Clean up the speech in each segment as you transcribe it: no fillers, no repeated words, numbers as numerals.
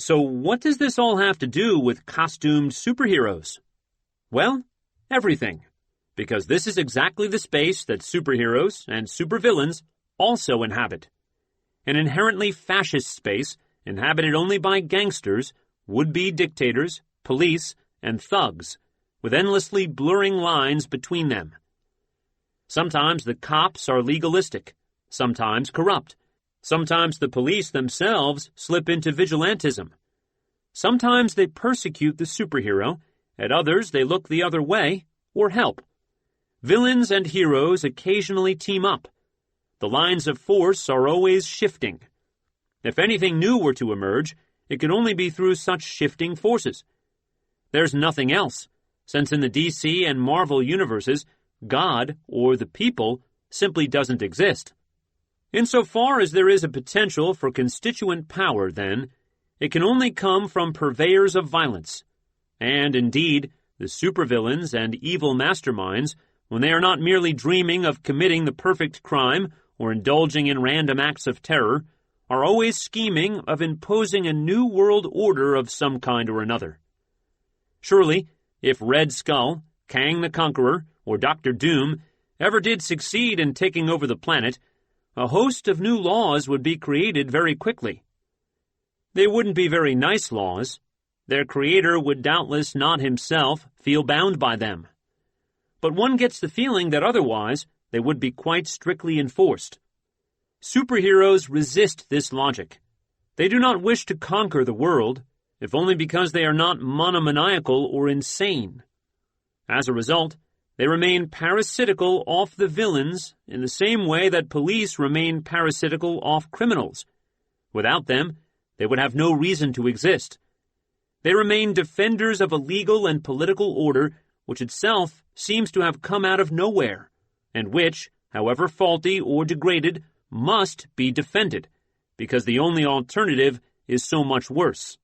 So what does this all have to do with costumed superheroes? Well, everything. Because this is exactly the space that superheroes and supervillains also inhabit. An inherently fascist space inhabited only by gangsters, would-be dictators, police, and thugs, with endlessly blurring lines between them. Sometimes the cops are legalistic, sometimes corrupt. Sometimes the police themselves slip into vigilantism. Sometimes they persecute the superhero, at others they look the other way or help. Villains and heroes occasionally team up. The lines of force are always shifting. If anything new were to emerge, it could only be through such shifting forces. There's nothing else, since in the DC and Marvel universes, God, or the people, simply doesn't exist. Insofar as there is a potential for constituent power, then, it can only come from purveyors of violence. And, indeed, the supervillains and evil masterminds, when they are not merely dreaming of committing the perfect crime or indulging in random acts of terror, are always scheming of imposing a new world order of some kind or another. Surely, if Red Skull, Kang the Conqueror, or Dr. Doom ever did succeed in taking over the planet, a host of new laws would be created very quickly. They wouldn't be very nice laws. Their creator would doubtless not himself feel bound by them. But one gets the feeling that otherwise they would be quite strictly enforced. Superheroes resist this logic. They do not wish to conquer the world, if only because they are not monomaniacal or insane. As a result, they remain parasitical off the villains in the same way that police remain parasitical off criminals. Without them, they would have no reason to exist. They remain defenders of a legal and political order which itself seems to have come out of nowhere, and which, however faulty or degraded, must be defended, because the only alternative is so much worse.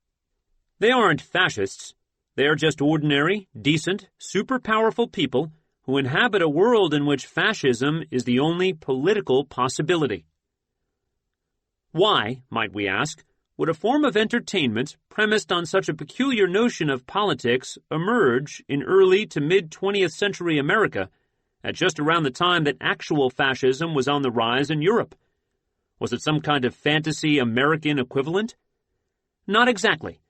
They aren't fascists. They are just ordinary, decent, super-powerful people who inhabit a world in which fascism is the only political possibility. Why, might we ask, would a form of entertainment premised on such a peculiar notion of politics emerge in early to mid-20th century America at just around the time that actual fascism was on the rise in Europe? Was it some kind of fantasy American equivalent? Not exactly.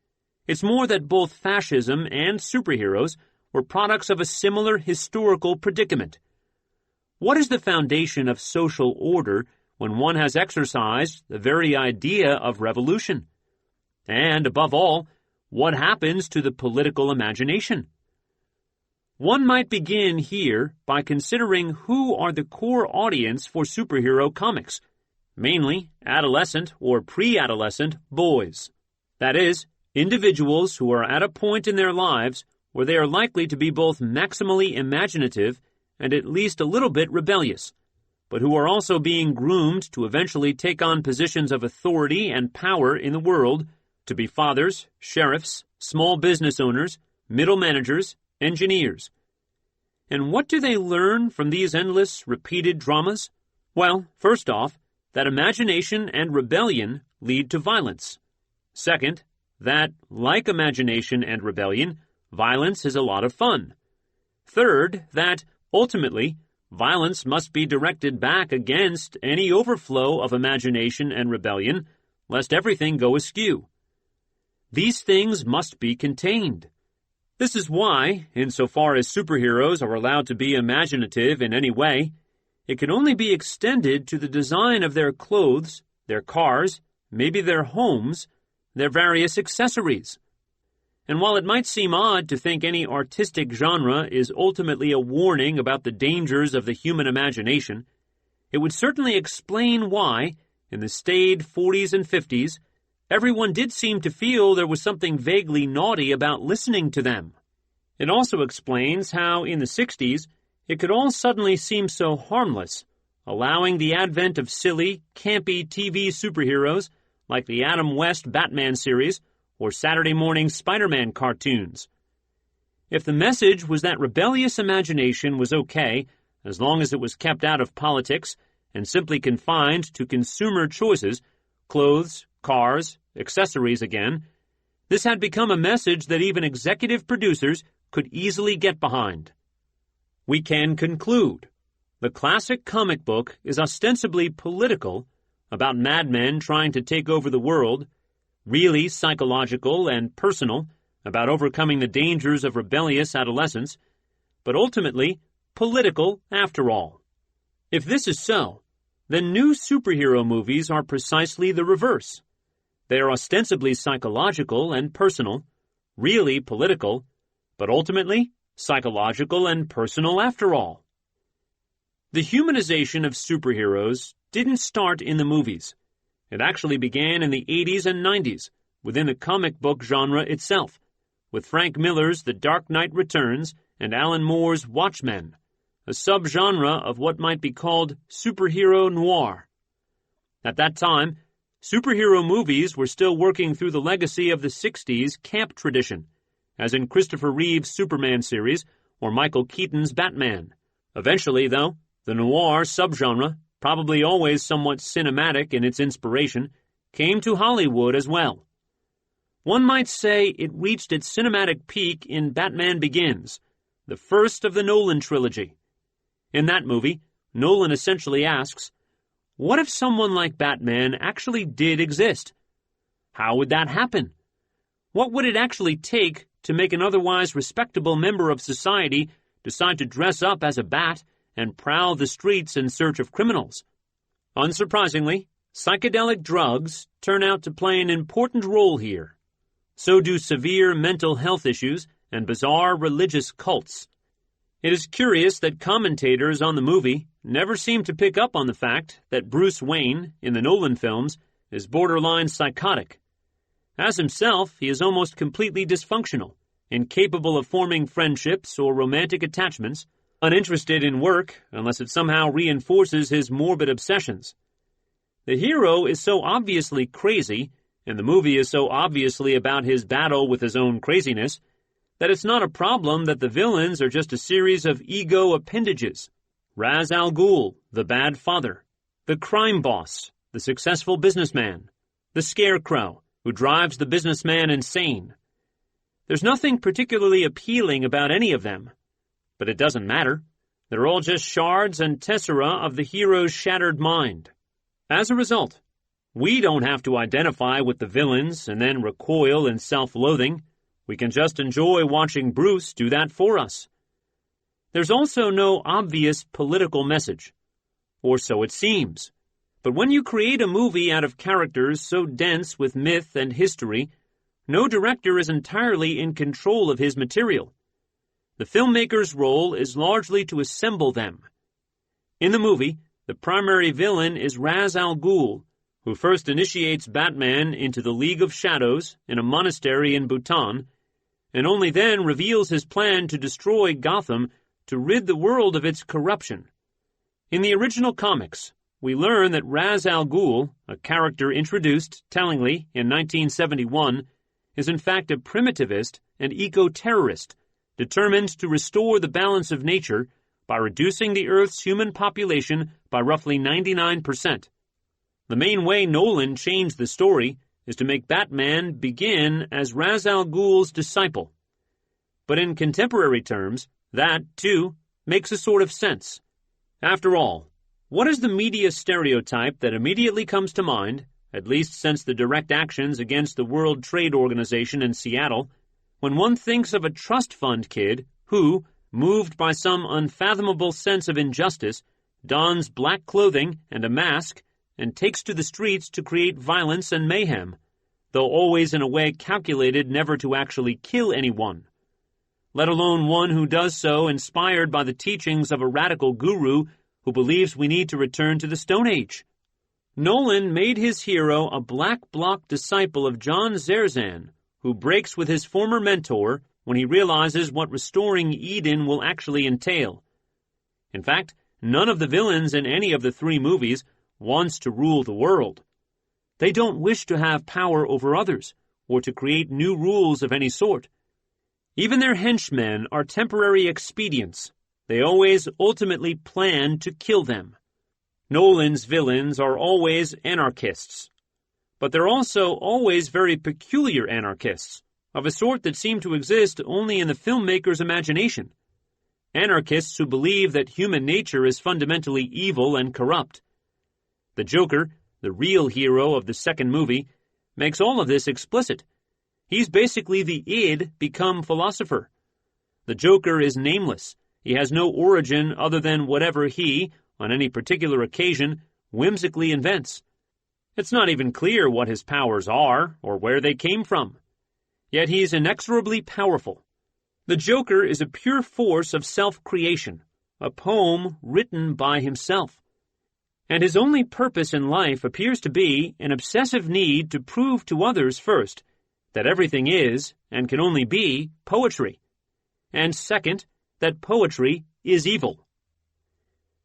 It's more that both fascism and superheroes were products of a similar historical predicament. What is the foundation of social order when one has exercised the very idea of revolution? And, above all, what happens to the political imagination? One might begin here by considering who are the core audience for superhero comics, mainly adolescent or pre-adolescent boys. That is, individuals who are at a point in their lives where they are likely to be both maximally imaginative and at least a little bit rebellious, but who are also being groomed to eventually take on positions of authority and power in the world, to be fathers, sheriffs, small business owners, middle managers, engineers. And what do they learn from these endless, repeated dramas? Well, first off, that imagination and rebellion lead to violence. Second, that, like imagination and rebellion, violence is a lot of fun. Third, that, ultimately, violence must be directed back against any overflow of imagination and rebellion, lest everything go askew. These things must be contained. This is why, insofar as superheroes are allowed to be imaginative in any way, it can only be extended to the design of their clothes, their cars, maybe their homes, their various accessories. And while it might seem odd to think any artistic genre is ultimately a warning about the dangers of the human imagination, it would certainly explain why, in the staid 40s and 50s, everyone did seem to feel there was something vaguely naughty about listening to them. It also explains how, in the 60s, it could all suddenly seem so harmless, allowing the advent of silly, campy TV superheroes like the Adam West Batman series or Saturday morning Spider-Man cartoons. If the message was that rebellious imagination was okay as long as it was kept out of politics and simply confined to consumer choices, clothes, cars, accessories again, This had become a message that even executive producers could easily get behind. We can conclude. The classic comic book is ostensibly political, about madmen trying to take over the world, really psychological and personal, about overcoming the dangers of rebellious adolescence, but ultimately political after all. If this is so, then new superhero movies are precisely the reverse. They are ostensibly psychological and personal, really political, but ultimately psychological and personal after all. The humanization of superheroes didn't start in the movies. It actually began in the 80s and 90s, within the comic book genre itself, with Frank Miller's The Dark Knight Returns and Alan Moore's Watchmen, a subgenre of what might be called superhero noir. At that time, superhero movies were still working through the legacy of the 60s camp tradition, as in Christopher Reeve's Superman series or Michael Keaton's Batman. Eventually, though, the noir subgenre, probably always somewhat cinematic in its inspiration, came to Hollywood as well. One might say it reached its cinematic peak in Batman Begins, the first of the Nolan trilogy. In that movie, Nolan essentially asks, what if someone like Batman actually did exist? How would that happen? What would it actually take to make an otherwise respectable member of society decide to dress up as a bat and prowl the streets in search of criminals? Unsurprisingly, psychedelic drugs turn out to play an important role here. So do severe mental health issues and bizarre religious cults. It is curious that commentators on the movie never seem to pick up on the fact that Bruce Wayne, in the Nolan films, is borderline psychotic. As himself, he is almost completely dysfunctional, incapable of forming friendships or romantic attachments, uninterested in work unless it somehow reinforces his morbid obsessions. The hero is so obviously crazy, and the movie is so obviously about his battle with his own craziness, that it's not a problem that the villains are just a series of ego appendages. Ra's al Ghul, the bad father, the crime boss, the successful businessman, the scarecrow, who drives the businessman insane. There's nothing particularly appealing about any of them. But it doesn't matter. They're all just shards and tessera of the hero's shattered mind. As a result, we don't have to identify with the villains and then recoil in self-loathing. We can just enjoy watching Bruce do that for us. There's also no obvious political message, or so it seems. But when you create a movie out of characters so dense with myth and history, no director is entirely in control of his material. The filmmaker's role is largely to assemble them. In the movie, the primary villain is Ra's al Ghul, who first initiates Batman into the League of Shadows in a monastery in Bhutan, and only then reveals his plan to destroy Gotham to rid the world of its corruption. In the original comics, we learn that Ra's al Ghul, a character introduced, tellingly, in 1971, is in fact a primitivist and eco-terrorist, determined to restore the balance of nature by reducing the Earth's human population by roughly 99%. The main way Nolan changed the story is to make Batman begin as Ra's al Ghul's disciple. But in contemporary terms, that, too, makes a sort of sense. After all, what is the media stereotype that immediately comes to mind, at least since the direct actions against the World Trade Organization in Seattle, when one thinks of a trust fund kid who, moved by some unfathomable sense of injustice, dons black clothing and a mask and takes to the streets to create violence and mayhem, though always in a way calculated never to actually kill anyone, let alone one who does so inspired by the teachings of a radical guru who believes we need to return to the Stone Age. Nolan made his hero a black bloc disciple of John Zerzan, who breaks with his former mentor when he realizes what restoring Eden will actually entail. In fact, none of the villains in any of the three movies wants to rule the world. They don't wish to have power over others, or to create new rules of any sort. Even their henchmen are temporary expedients. They always ultimately plan to kill them. Nolan's villains are always anarchists. But they're also always very peculiar anarchists, of a sort that seem to exist only in the filmmaker's imagination. Anarchists who believe that human nature is fundamentally evil and corrupt. The Joker, the real hero of the second movie, makes all of this explicit. He's basically the id become philosopher. The Joker is nameless. He has no origin other than whatever he, on any particular occasion, whimsically invents. It's not even clear what his powers are or where they came from. Yet he's inexorably powerful. The Joker is a pure force of self-creation, a poem written by himself. And his only purpose in life appears to be an obsessive need to prove to others first that everything is, and can only be, poetry. And second, that poetry is evil.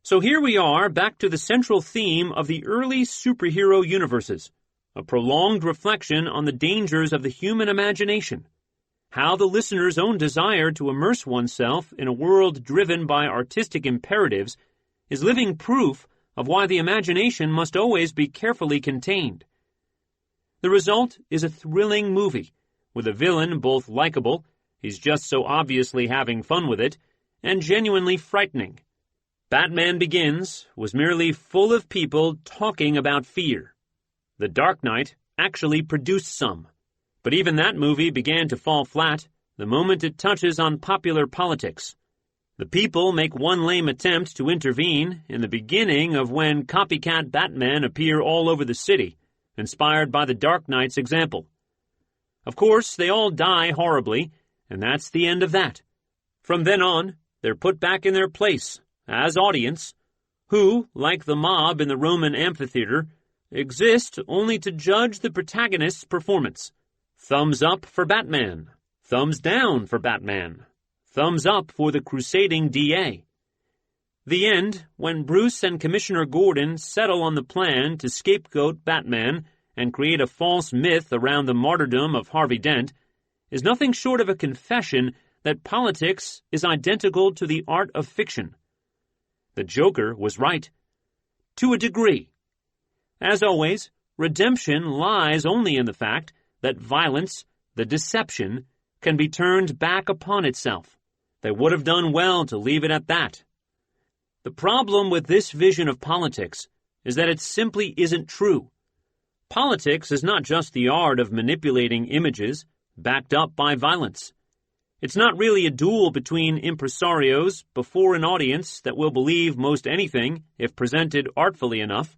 So here we are, back to the central theme of the early superhero universes, a prolonged reflection on the dangers of the human imagination, how the listener's own desire to immerse oneself in a world driven by artistic imperatives is living proof of why the imagination must always be carefully contained. The result is a thrilling movie, with a villain both likable, he's just so obviously having fun with it, and genuinely frightening. Batman Begins was merely full of people talking about fear. The Dark Knight actually produced some, but even that movie began to fall flat the moment it touches on popular politics. The people make one lame attempt to intervene in the beginning of when copycat Batman appear all over the city, inspired by the Dark Knight's example. Of course, they all die horribly, and that's the end of that. From then on, they're put back in their place, as audience, who, like the mob in the Roman amphitheater, exist only to judge the protagonist's performance. Thumbs up for Batman. Thumbs down for Batman. Thumbs up for the crusading DA. The end, when Bruce and Commissioner Gordon settle on the plan to scapegoat Batman and create a false myth around the martyrdom of Harvey Dent, is nothing short of a confession that politics is identical to the art of fiction. The Joker was right. To a degree. As always, redemption lies only in the fact that violence, the deception, can be turned back upon itself. They would have done well to leave it at that. The problem with this vision of politics is that it simply isn't true. Politics is not just the art of manipulating images backed up by violence. It's not really a duel between impresarios before an audience that will believe most anything if presented artfully enough.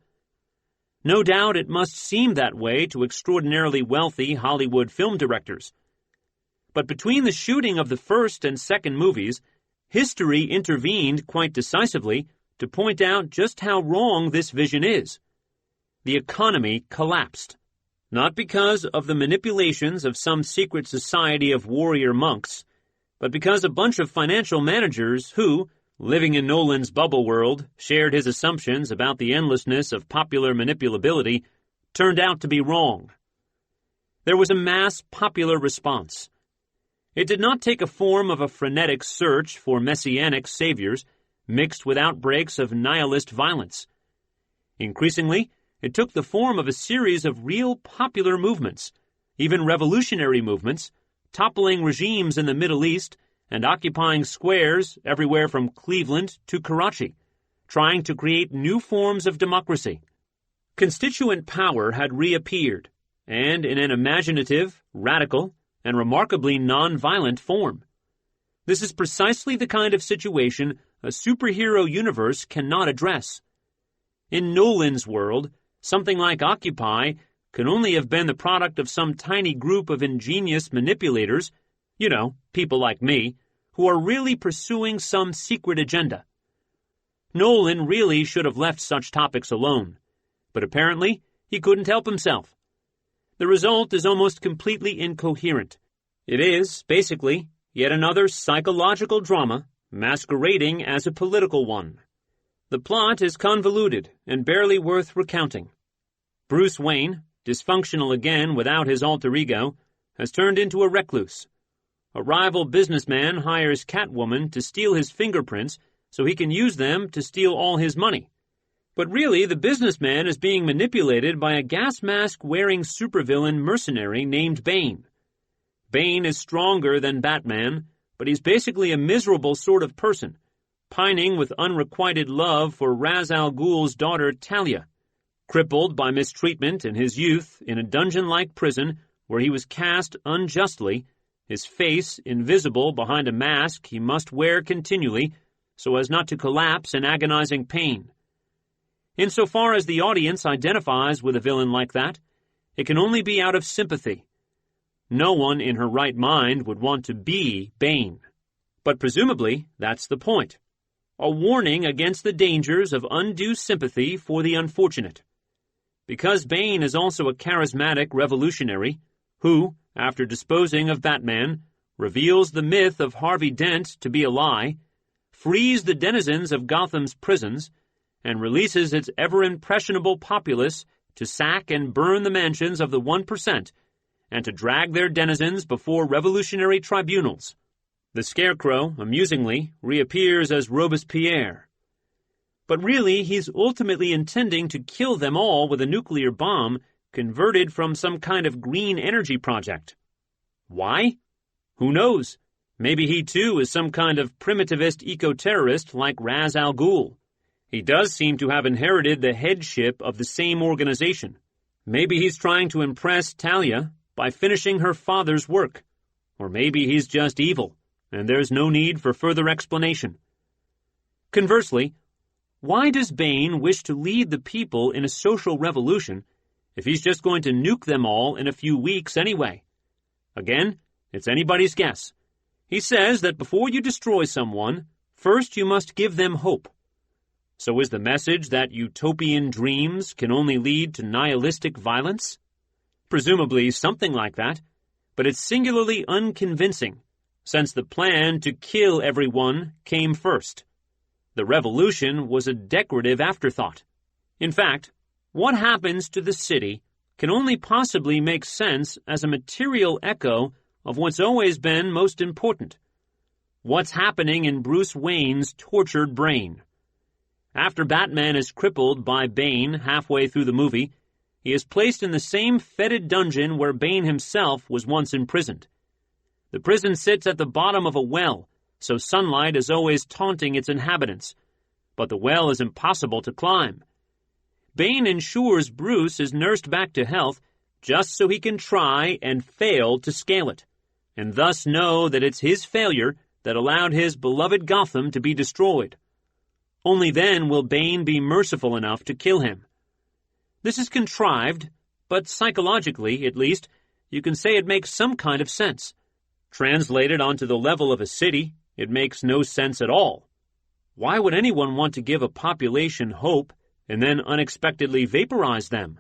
No doubt it must seem that way to extraordinarily wealthy Hollywood film directors. But between the shooting of the first and second movies, history intervened quite decisively to point out just how wrong this vision is. The economy collapsed, not because of the manipulations of some secret society of warrior monks, but because a bunch of financial managers who, living in Nolan's bubble world, shared his assumptions about the endlessness of popular manipulability, turned out to be wrong. There was a mass popular response. It did not take a form of a frenetic search for messianic saviors, mixed with outbreaks of nihilist violence. Increasingly, it took the form of a series of real popular movements, even revolutionary movements, toppling regimes in the Middle East and occupying squares everywhere from Cleveland to Karachi, trying to create new forms of democracy. Constituent power had reappeared, and in an imaginative, radical, and remarkably non-violent form. This is precisely the kind of situation a superhero universe cannot address. In Nolan's world, something like Occupy can only have been the product of some tiny group of ingenious manipulators, people like me, who are really pursuing some secret agenda. Nolan really should have left such topics alone, but apparently he couldn't help himself. The result is almost completely incoherent. It is, basically, yet another psychological drama masquerading as a political one. The plot is convoluted and barely worth recounting. Bruce Wayne, dysfunctional again without his alter ego, has turned into a recluse. A rival businessman hires Catwoman to steal his fingerprints so he can use them to steal all his money. But really, the businessman is being manipulated by a gas mask-wearing supervillain mercenary named Bane. Bane is stronger than Batman, but he's basically a miserable sort of person, pining with unrequited love for Ra's al Ghul's daughter Talia, crippled by mistreatment in his youth in a dungeon-like prison where he was cast unjustly, his face invisible behind a mask he must wear continually so as not to collapse in agonizing pain. Insofar as the audience identifies with a villain like that, it can only be out of sympathy. No one in her right mind would want to be Bane. But presumably, that's the point. A warning against the dangers of undue sympathy for the unfortunate. Because Bane is also a charismatic revolutionary who, after disposing of Batman, reveals the myth of Harvey Dent to be a lie, frees the denizens of Gotham's prisons, and releases its ever-impressionable populace to sack and burn the mansions of the 1%, and to drag their denizens before revolutionary tribunals. The Scarecrow, amusingly, reappears as Robespierre. But really, he's ultimately intending to kill them all with a nuclear bomb converted from some kind of green energy project. Why? Who knows? Maybe he too is some kind of primitivist eco-terrorist like Ra's al Ghul. He does seem to have inherited the headship of the same organization. Maybe he's trying to impress Talia by finishing her father's work. Or maybe he's just evil, and there's no need for further explanation. Conversely, why does Bane wish to lead the people in a social revolution if he's just going to nuke them all in a few weeks anyway? Again, it's anybody's guess. He says that before you destroy someone, first you must give them hope. So is the message that utopian dreams can only lead to nihilistic violence? Presumably something like that, but it's singularly unconvincing, since the plan to kill everyone came first. The revolution was a decorative afterthought. In fact, what happens to the city can only possibly make sense as a material echo of what's always been most important. What's happening in Bruce Wayne's tortured brain? After Batman is crippled by Bane halfway through the movie, he is placed in the same fetid dungeon where Bane himself was once imprisoned. The prison sits at the bottom of a well, so sunlight is always taunting its inhabitants, but the well is impossible to climb. Bane ensures Bruce is nursed back to health just so he can try and fail to scale it, and thus know that it's his failure that allowed his beloved Gotham to be destroyed. Only then will Bane be merciful enough to kill him. This is contrived, but psychologically, at least, you can say it makes some kind of sense. Translated onto the level of a city, it makes no sense at all. Why would anyone want to give a population hope and then unexpectedly vaporize them?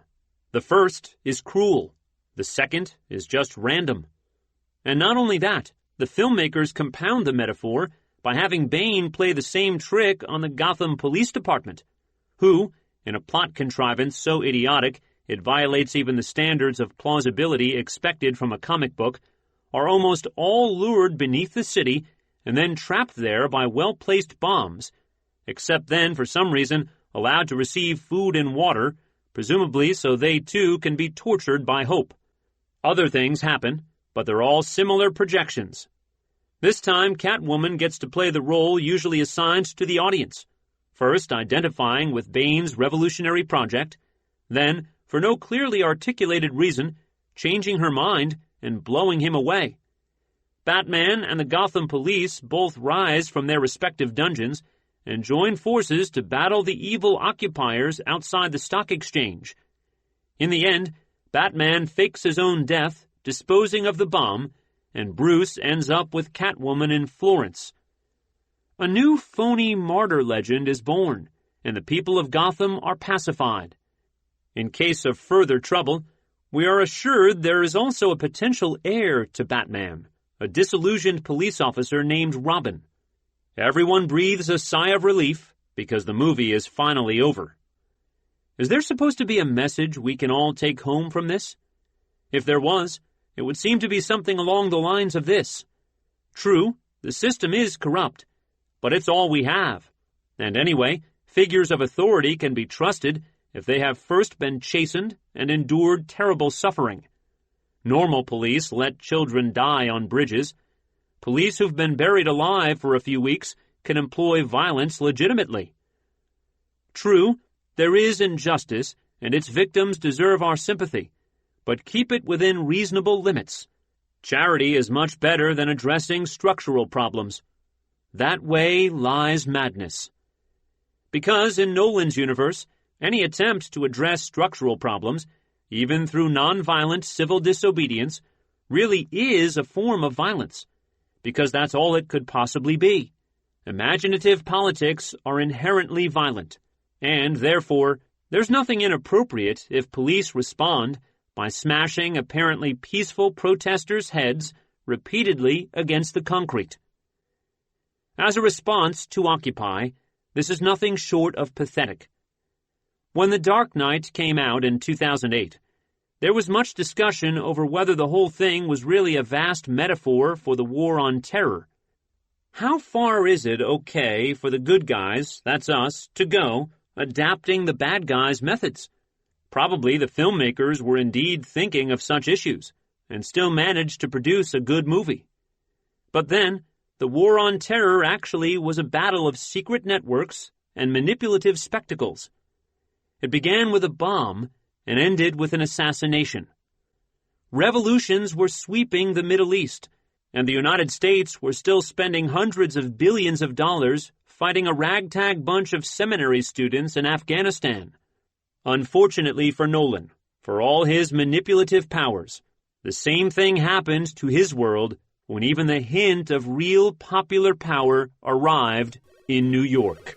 The first is cruel. The second is just random. And not only that, the filmmakers compound the metaphor by having Bane play the same trick on the Gotham Police Department, who, in a plot contrivance so idiotic it violates even the standards of plausibility expected from a comic book, are almost all lured beneath the city and then trapped there by well-placed bombs, except then, for some reason, allowed to receive food and water, presumably so they too can be tortured by hope. Other things happen, but they're all similar projections. This time, Catwoman gets to play the role usually assigned to the audience, first identifying with Bane's revolutionary project, then, for no clearly articulated reason, changing her mind and blowing him away. Batman and the Gotham police both rise from their respective dungeons and join forces to battle the evil occupiers outside the stock exchange. In the end, Batman fakes his own death, disposing of the bomb, and Bruce ends up with Catwoman in Florence. A new phony martyr legend is born, and the people of Gotham are pacified. In case of further trouble, we are assured there is also a potential heir to Batman, a disillusioned police officer named Robin. Everyone breathes a sigh of relief because the movie is finally over. Is there supposed to be a message we can all take home from this? If there was, it would seem to be something along the lines of this. True, the system is corrupt, but it's all we have. And anyway, Figures of authority can be trusted if they have first been chastened and endured terrible suffering. Normal police let children die on bridges. Police who've been buried alive for a few weeks can employ violence legitimately. True, there is injustice, and its victims deserve our sympathy, but keep it within reasonable limits. Charity is much better than addressing structural problems. That way lies madness. Because in Nolan's universe, any attempt to address structural problems, even through nonviolent civil disobedience, really is a form of violence, because that's all it could possibly be. Imaginative politics are inherently violent, and therefore, there's nothing inappropriate if police respond by smashing apparently peaceful protesters' heads repeatedly against the concrete. As a response to Occupy, this is nothing short of pathetic. When The Dark Knight came out in 2008, there was much discussion over whether the whole thing was really a vast metaphor for the war on terror. How far is it okay for the good guys, that's us, to go, adapting the bad guys' methods? Probably the filmmakers were indeed thinking of such issues, and still managed to produce a good movie. But then, the war on terror actually was a battle of secret networks and manipulative spectacles. It began with a bomb and ended with an assassination. Revolutions were sweeping the Middle East, and the United States were still spending hundreds of billions of dollars fighting a ragtag bunch of seminary students in Afghanistan. Unfortunately for Nolan, for all his manipulative powers, the same thing happened to his world when even the hint of real popular power arrived in New York.